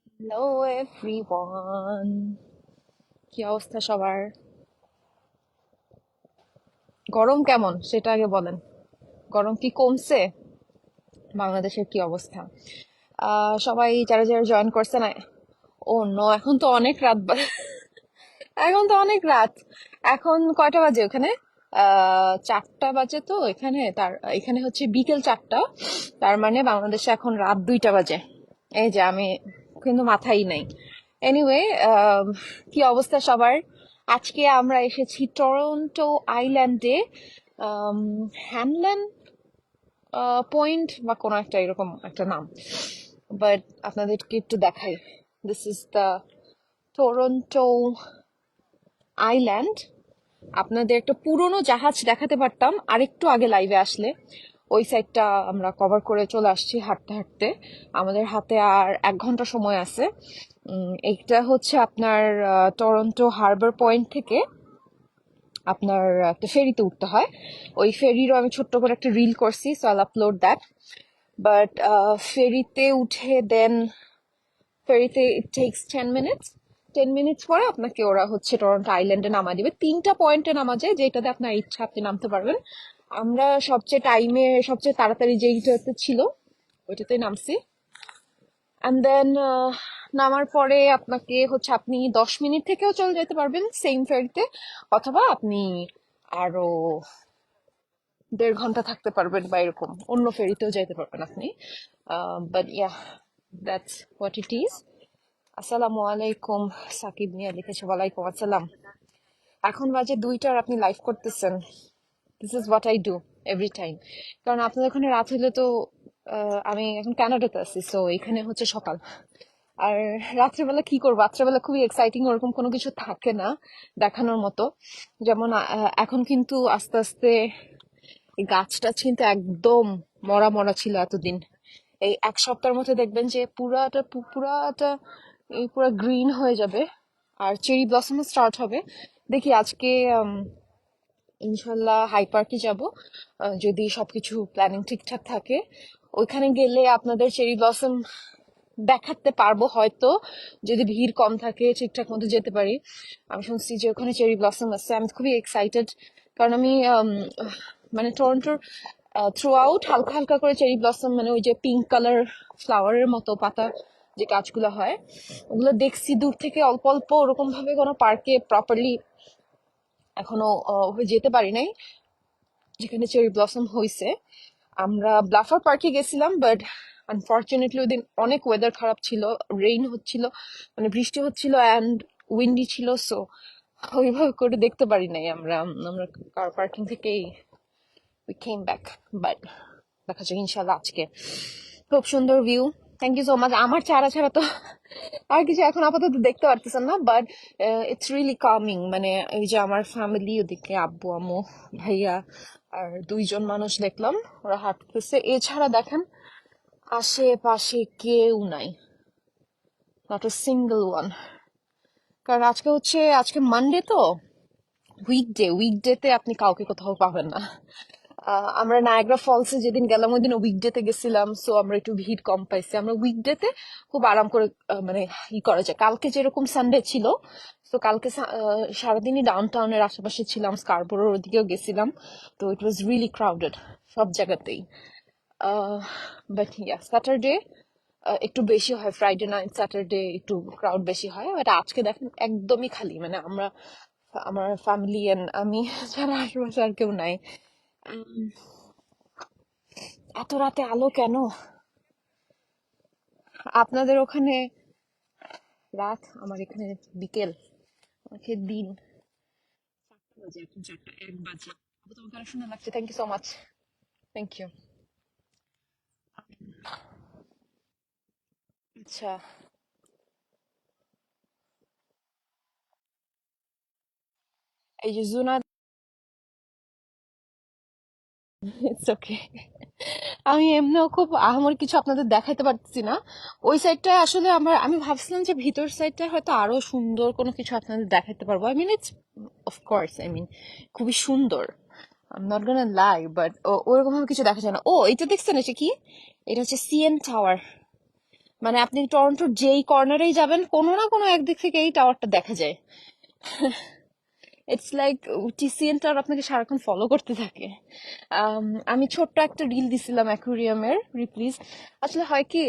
Hello everyone, কি অবস্থা সবার? গরম কেমন সেটা আগে বলেন। গরম কি কমছে? বাংলাদেশের কি অবস্থা? সবাই যারা যারা জয়েন করছে না, ও নো, এখন তো অনেক রাত এখন তো অনেক রাত। এখন কয়টা বাজে ওখানে? 4টা বাজে তো এখানে। এখানে হচ্ছে বিকেল 4টা। তার মানে বাংলাদেশে এখন রাত 2টা বাজে। এই যে আমি কিন্তু মাথাই নাই। এনিওয়ে, কি অবস্থা সবার? আজকে আমরা এসেছি টরন্টো আইল্যান্ডে, হ্যানল্যান্ড পয়েন্ট বা কোনো একটা এরকম একটা নাম। বাট আপনাদেরকে একটু দেখাই। This is the Toronto island. আপনাদের একটা পুরনো জাহাজ দেখাতে পারতাম আরেকটু আগে লাইভে আসলে। ওই সাইডটা আমরা কভার করে চলে আসছি হাঁটতে হাঁটতে। আমাদের হাতে আর 1 ঘন্টা সময় আছে। এইটা হচ্ছে আপনার টরন্টো হারবার পয়েন্ট থেকে আপনার একটা ফেরিতে উঠতে হয়। ওই ফেরিরও আমি ছোট্ট করে একটা রিল করছি, সো আইল আপলোড দ্যাট। বাট ফেরিতে উঠে দেন ফেরিতে ইট টেক্স 10 মিনিটস। 10 মিনিটস পরে আপনাকে ওরা হচ্ছে টরন্টো আইল্যান্ডে নামা দিবে। 3টা পয়েন্টে নামা যায়, যেটাতে আপনার ইচ্ছা আপনি নামতে পারবেন। আমরা সবচেয়ে তাড়াতাড়ি যেইটাতে ছিল ওইটাতে নামছি। অ্যান্ড দেন নামার পরে আপনাকে হচ্ছে আপনি 10 মিনিট থেকেও চলে যেতে পারবেন সেম ফেরিতে, অথবা আপনি আরো 1.5 ঘন্টা থাকতে পারবেন বা এরকম অন্য ফেরিতেও যেতে পারবেন আপনি। But yeah, that's what it is. আসসালামু আলাইকুম। সাকিব মিয়া লিখেছে, ওয়ালাইকুম আসসালাম। এখন বাজে 2টা আর আপনি লাইভ করতেছেন। This is what I do every time. কারণ আপনাদের ওখানে রাত হইলে তো আমি এখন কানাডাতে আছি, সো এখানে হচ্ছে সকাল। আর রাত্রেবেলা কি করবো? রাত্রেবেলা খুবই এক্সাইটিং ওরকম কোনো কিছু থাকে না দেখানোর মতো। যেমন এখন কিন্তু আস্তে আস্তে এই গাছটা কিন্তু একদম মরা মরা ছিল এতদিন। এই 1 সপ্তাহের মধ্যে দেখবেন যে পুরাটা এই পুরা গ্রিন হয়ে যাবে আর চেরি ব্লসম স্টার্ট হবে। দেখি আজকে ইনশাল্লাহ হাই পার্কে যাব, যদি সবকিছু প্ল্যানিং ঠিকঠাক থাকে। ওইখানে গেলে আপনাদের চেরি ব্লসম দেখাতে পারবো হয়তো, যদি ভিড় কম থাকে ঠিকঠাক মতো যেতে পারি। আমি শুনছি যে ওখানে চেরি ব্লসম আছে, আমি খুবই এক্সাইটেড। কারণ আমি মানে টরন্টোর থ্রু আউট হালকা হালকা করে চেরি ব্লসম, মানে ওই যে পিঙ্ক কালার ফ্লাওয়ারের মতো পাতা যে গাছগুলো হয়, ওগুলো দেখছি দূর থেকে অল্প অল্প। ওরকম ভাবে কোনো পার্কে প্রপারলি এখনো যেতে পারি নাই যেখানে চেরি ব্লসম হয়েছে। আমরা ব্লাফার পার্কে গেছিলাম, বাট আনফর্চুনেটলি ওই দিন অনেক ওয়েদার খারাপ ছিল, রেইন হচ্ছিল, মানে বৃষ্টি হচ্ছিল অ্যান্ড উইন্ডি ছিল, সো ওইভাবে করে দেখতে পারি নাই আমরা। আমরা কার পার্কিং থেকেই উই কেম ব্যাক। বাট দেখা যাক ইনশাল্লাহ আজকে। খুব সুন্দর view. Thank you so much. আমার চারা ছাড়া তো আর কিছু এখন আপাতত দেখতে পারতেছেন না, বাট ইটস রিয়েলি কামিং। মানে এই যে আমার ফ্যামিলি, ওদিকে আব্বু আম্মু ভাইয়া আর 2জন মানুষ দেখলাম, ওরা হাঁটতেছে। এছাড়া দেখেন আশেপাশে কেউ নাই, নট আ সিঙ্গেল ওয়ান। কারণ আজকে মানডে তো, উইকডেতে আপনি কাউকে কোথাও পাবেন না। আমরা নায়াগ্রা ফলসে যেদিন গেলাম ওই দিন উইকডেতে গেছিলাম, সো আমরা একটু ভিড় কম পাইছি। আমরা উইকডেতে খুব আরাম করে মানে করা যায়। কালকে যেরকম সানডে ছিল, তো কালকে সারাদিনই ডাউন টাউনের আশেপাশে ছিলাম, স্কারবোরোর ওদিকেও গেছিলাম। তো ইট ওয়াজ রিয়েলি ক্রাউডেড সব জায়গাতেই। বাট ইয়া, স্যাটারডে একটু বেশি হয়, ফ্রাইডে নাইট স্যাটারডে একটু ক্রাউড বেশি হয়। বাট আজকে দেখেন একদমই খালি, মানে আমার ফ্যামিলি এন্ড আমি ছাড়া আশেপাশে আর কেউ নাই। এত রাতে আলো কেন? আপনাদের ওখানে রাত, আমার এখানে বিকেল, আমাকে দিন। 4টা বাজে, এখন 4টা 1 বাজে। আপু তোমার গান শুনে লাগছে, thank you so much. Thank you. আচ্ছা, এই যে জুনা, ইটস ওকে। আমি এমনিও খুব আহামরি কিছু আপনাদের দেখাইতে পারতেছি না। ওই সাইডটা আসলে আমি ভাবছিলাম যে ভিতর সাইডটা হয়তো আরো সুন্দর কোনো কিছু আপনাদের দেখাইতে পারবো। I mean it's, of course, I mean খুবই সুন্দর। I'm not gonna lie, but ওরকম ভাবে কিছু দেখা যায় না। ও, এটা দেখছেন? এটা কি? এটা হচ্ছে সিএন টাওয়ার। মানে আপনি টরন্টোর যেই কর্নারেই যাবেন, কোনো না কোনো একদিক থেকে এই টাওয়ারটা দেখা যায়। ইটস লাইক টিসিএন টাওয়ার আপনাকে সারাক্ষণ ফলো করতে থাকে। আমি ছোট্ট একটা রিল দিছিলাম অ্যাকুরিয়ামের, রিপ্লিজ। আসলে হয় কি,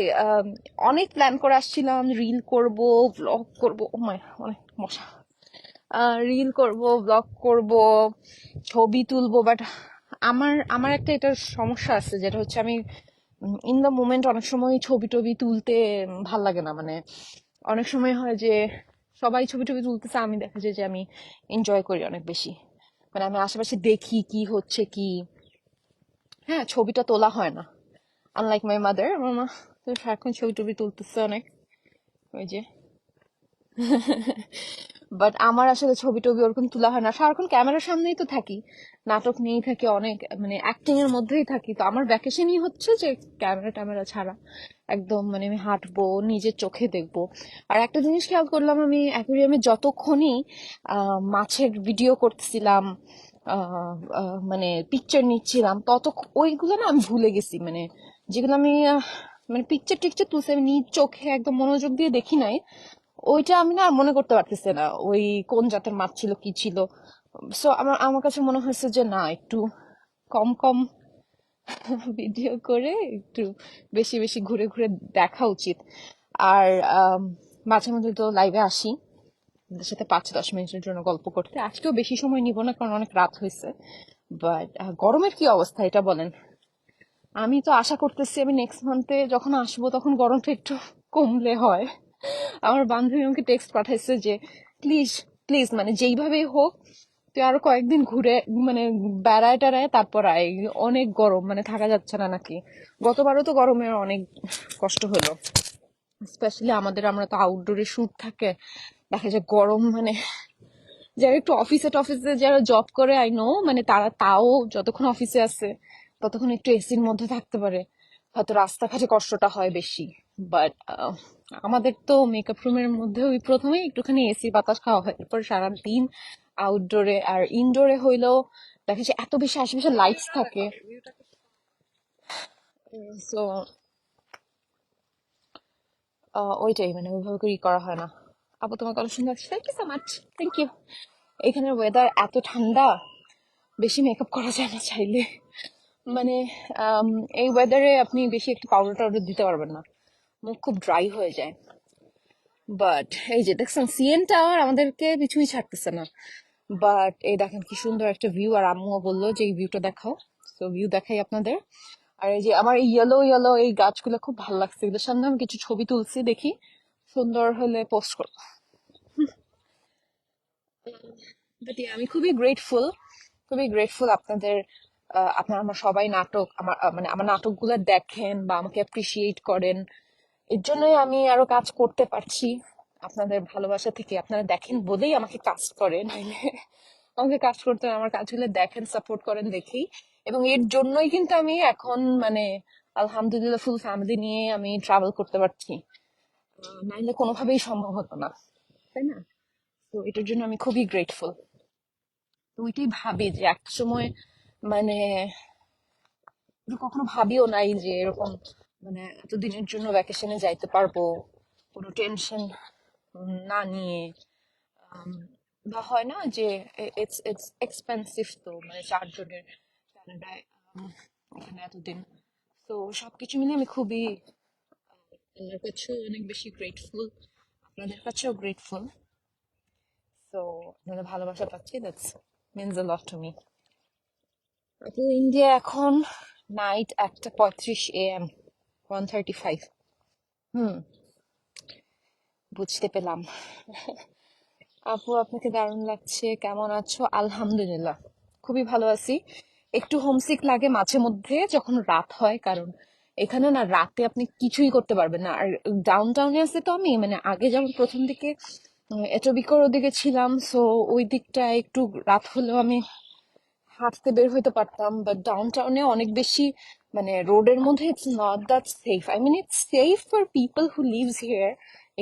অনেক প্ল্যান করে আসছিলাম, রিল করব, ব্লগ করব। ও মাই, অনেক মশা। রিল করব, ব্লগ করব, ছবি তুলবো, বাট আমার আমার একটা এটার সমস্যা আছে, যেটা হচ্ছে আমি ইন দ্য মোমেন্ট অনেক সময় ছবি টবি তুলতে ভাল লাগে না। মানে অনেক সময় হয় যে সবাই ছবি টবি তুলতেছে, আমি দেখা যায় যে আমি এনজয় করি অনেক বেশি। মানে আমি আশেপাশে দেখি কি হচ্ছে কি। হ্যাঁ, ছবিটা তোলা হয় না। আনলাইক মাই মাদার, আমার মা তো সারাক্ষণ ছবি টবি তুলতেছে অনেক, ওই যে। বাট আমার আসলে ছবি টবি ওরকম তোলা হয় না, সারাক্ষণ ক্যামেরার সামনেই তো থাকি, নাটক নিয়েই থাকি, অনেক মানে অ্যাক্টিং এর মধ্যেই থাকি। তো আমার ভ্যাকেশনই হচ্ছে যে ক্যামেরা ট্যামেরা ছাড়া একদম, মানে আমি হাঁটবো, নিজের চোখে দেখবো। আর একটা জিনিস খেয়াল করলাম, আমি অ্যাকুরিয়ামে যতক্ষণই মাছের ভিডিও করতেছিলাম, মানে পিকচার নিচ্ছিলাম, ওইগুলো না আমি ভুলে গেছি। মানে যেগুলো আমি মানে পিকচার টিকচার তুলছি, আমি নিজ চোখে একদম মনোযোগ দিয়ে দেখি নাই, ওইটা আমি না আর মনে করতে পারতেছি না ওই কোন জাতের মাছ ছিল কি ছিল। সো আমার আমার কাছে মনে হয়েছে যে না, একটু কম কম ভিডিও করে একটু বেশি বেশি ঘুরে ঘুরে দেখা উচিত। আর আম, মাঝে মাঝে তো লাইভে আসি আপনাদের সাথে 5-10 মিনিটের জন্য গল্প করতে। আজকেও বেশি সময় নিব না, কারণ অনেক রাত হয়েছে। বাট গরমের কি অবস্থা এটা বলেন? আমি তো আশা করতেছি আমি নেক্সট মান্থে যখন আসবো তখন গরমটা একটু কমলে হয়। আমার বান্ধবী আমাকে টেক্সট পাঠাইছে যে প্লিজ প্লিজ, মানে যেইভাবেই হোক তুই আরো কয়েকদিন ঘুরে, মানে বেড়ায় টেড়ায় তারপর আয়, অনেক গরম, মানে থাকা যাচ্ছে না নাকি। গতবারও তো গরমে অনেক কষ্ট হলো, স্পেশালি আমরা তো আউটডোরে শুট থাকে, দেখা যায় গরম, মানে যারা একটু অফিসে টফিসে যারা জব করে, আই নো, মানে তারা তাও যতক্ষণ অফিসে আছে ততক্ষণ একটু এসির মধ্যে থাকতে পারে, হয়তো রাস্তাঘাটে কষ্টটা হয় বেশি। বাট আমাদের তো মেকআপ রুমের মধ্যে ওই প্রথমেই একটুখানি এসি বাতাস খাওয়া হয়, এরপর সারাদিন আউটডোরে। আর ইনডোরে হইলেও দেখা যায় এত বেশি আশেপাশে লাইটস থাকে। সো ওইটাই, মানে ওইভাবে করে করা হয় না। আপু, তোমার কথা শুনে লাগছে, thank you so much, thank you. এখানের ওয়েদার এত ঠান্ডা, বেশি মেকআপ করা যায় না চাইলে। মানে আম, এই ওয়েদারে আপনি বেশি একটু পাউডার টাউডার দিতে পারবেন না, মুখ খুব ড্রাই হয়ে যায়। বাট এই যে দেখছেন, সিএন টাওয়ার আমাদেরকে পিছুই ছাড়তেছে না। বাট এই দেখেন কি সুন্দর একটা ভিউ, আর আম্মুও বললো যে এই ভিউটা দেখাও। তো ভিউ দেখাই আপনাদের। আর এই যে আমার এই ইয়েলো ইয়েলো এই গাছগুলো খুব ভালো লাগছে, এগুলোর সামনে আমি কিছু ছবি তুলছি, দেখি সুন্দর হলে পোস্ট করবো। বাট আমি খুবই গ্রেটফুল আপনাদের। আপনারা আমার সবাই নাটক, আমার মানে আমার নাটকগুলো দেখেন বা আমাকে অ্যাপ্রিসিয়েট করেন। এর জন্যই আমি আরো কাজ করতে পারছি আপনাদের ভালোবাসা থেকে। আপনারা দেখেন বলেই আমাকে কাজ করেন, নাইলে আমাকে কাজ করতে হয়। আমার কাজগুলো দেখেন, সাপোর্ট করেন দেখেই। এবং এর জন্যই কিন্তু আমি এখন, মানে আলহামদুলিল্লাহ, ফুল ফ্যামিলি নিয়ে আমি ট্রাভেল করতে পারছি। নাইলে কোনোভাবেই সম্ভব হতো না, তাই না? তো এটার জন্য আমি খুবই গ্রেটফুল। তো ওইটাই ভাবি যে একটা সময়, মানে কখনো ভাবিও নাই যে এরকম, মানে এতদিনের জন্য ভ্যাকেশনে যাইতে পারবো কোনো টেনশন না নিয়ে। আম, বা হয় না যে ইটস ইটস এক্সপেন্সিভ, তো মানে 4 জনের কানাডায় এখানে এতদিন। তো সবকিছু মিলে আমি খুবই আল্লাহর কাছেও অনেক বেশি গ্রেটফুল, আপনাদের কাছেও গ্রেটফুল। তো আপনাদের ভালোবাসা পাচ্ছি, that's means a lot to me. তো ইন্ডিয়া এখন নাইট 1:35 AM, 1:35। হুম, বুঝতে পেলাম। আপু, আপনাকে দারুণ লাগছে, কেমন আছো? আলহামদুলিল্লাহ, খুবই ভালো আছি। একটু হোমসিক লাগে মাঝে মধ্যে যখন রাত হয়, কারণ এখানে না রাতে আপনি কিছুই করতে পারবেন না। আর ডাউন টাউনে আছে তো আমি, মানে আগে যেমন প্রথম দিকে এটোবিকোর ওদিকে ছিলাম, সো ওই দিকটা একটু রাত হলেও আমি হাঁটতে বের হইতে পারতাম। বাট ডাউন টাউনে অনেক বেশি, মানে রোডের মধ্যে it's not that safe. I mean it's safe for people who lives here,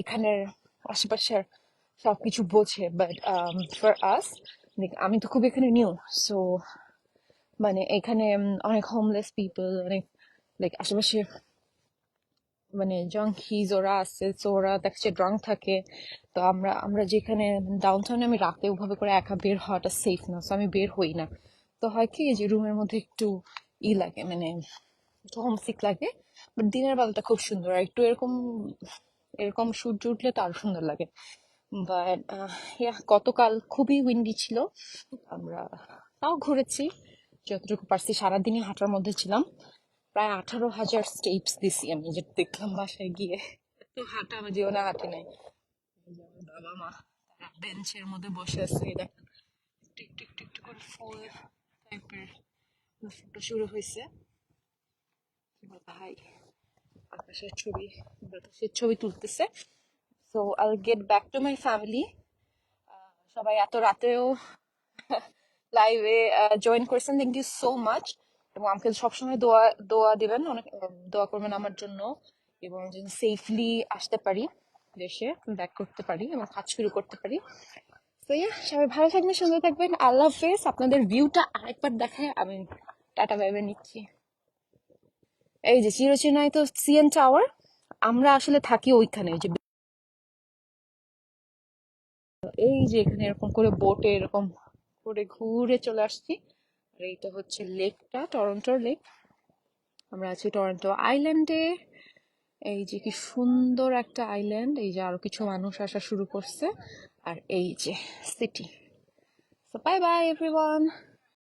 এখানের আশেপাশের সবকিছু বোঝে। বাট ফর আস, আমি তো খুব এখানে নিউ, সো মানে এখানে অনেক হোমলেস পিপল, অনেক লাইক আশেপাশে মানে জাঙ্কিজ ওরা আছে, তো ওরা দেখছে ড্রাঙ্ক থাকে। তো আমরা যেখানে ডাউনটাউনে, আমি রাতে ওভাবে করে একা বের হওয়াটা সেফ না, তো আমি বের হই না। তো হয় কি যে রুমের মধ্যে একটু লাগে, মানে একটু হোমসিক লাগে। বাট দিনের বেলাটা খুব সুন্দর, আর একটু এরকম এরকম সূর্য উঠলে তো আরো সুন্দর লাগে। বাট গতকাল খুবই উইন্ডি ছিল। আমরা তাও ঘুরেছি যতটুকু পারছি, সারাদিনই হাঁটার মধ্যে ছিলাম। প্রায় 18,000 স্টেপস দিছি আমি, যেটা দেখলাম বাসায় গিয়ে। তো হাঁটা আমার জীবনে হাঁটি নাই। এই যে আমার বাবা মা তারা বেঞ্চের মধ্যে বসে আছে, এই দেখেন টিক টিক টিক টিক করে ফুল টাইপের ফটো শুরু হয়েছে। ভাই আকাশের ছবি, বাতাসের ছবি তুলতেছে। সো আইল get back to my family. সবাই এত রাতেও লাইভে জয়েন করেছেন, থ্যাংক ইউ সো মাচ। এবং আমাকে সবসময় দোয়া দোয়া দিবেন, অনেক দোয়া করবেন আমার জন্য, এবং যেন সেফলি আসতে পারি দেশে, ব্যাক করতে পারি এবং কাজ শুরু করতে পারি। তো সবাই ভালো থাকবেন, সুন্দর থাকবেন, আল্লাহ হাফেজ। আপনাদের ভিউটা আরেকবার দেখায় আমি টাটা বাইবে নিচ্ছি। এই যে চিরচেনাই তো সিএন টাওয়ার, আমরা আসলে থাকি ওইখানে। যে এই যে এখানে এরকম করে বোটে এরকম করে ঘুরে চলে আসছি। আর এইটা হচ্ছে লেকটা, টরন্টোর লেক। আমরা আছি টরন্টো আইল্যান্ডে। এই যে কি সুন্দর একটা আইল্যান্ড, এই যে আরো কিছু মানুষ আসা শুরু করছে। আর এই যে city. So bye bye everyone.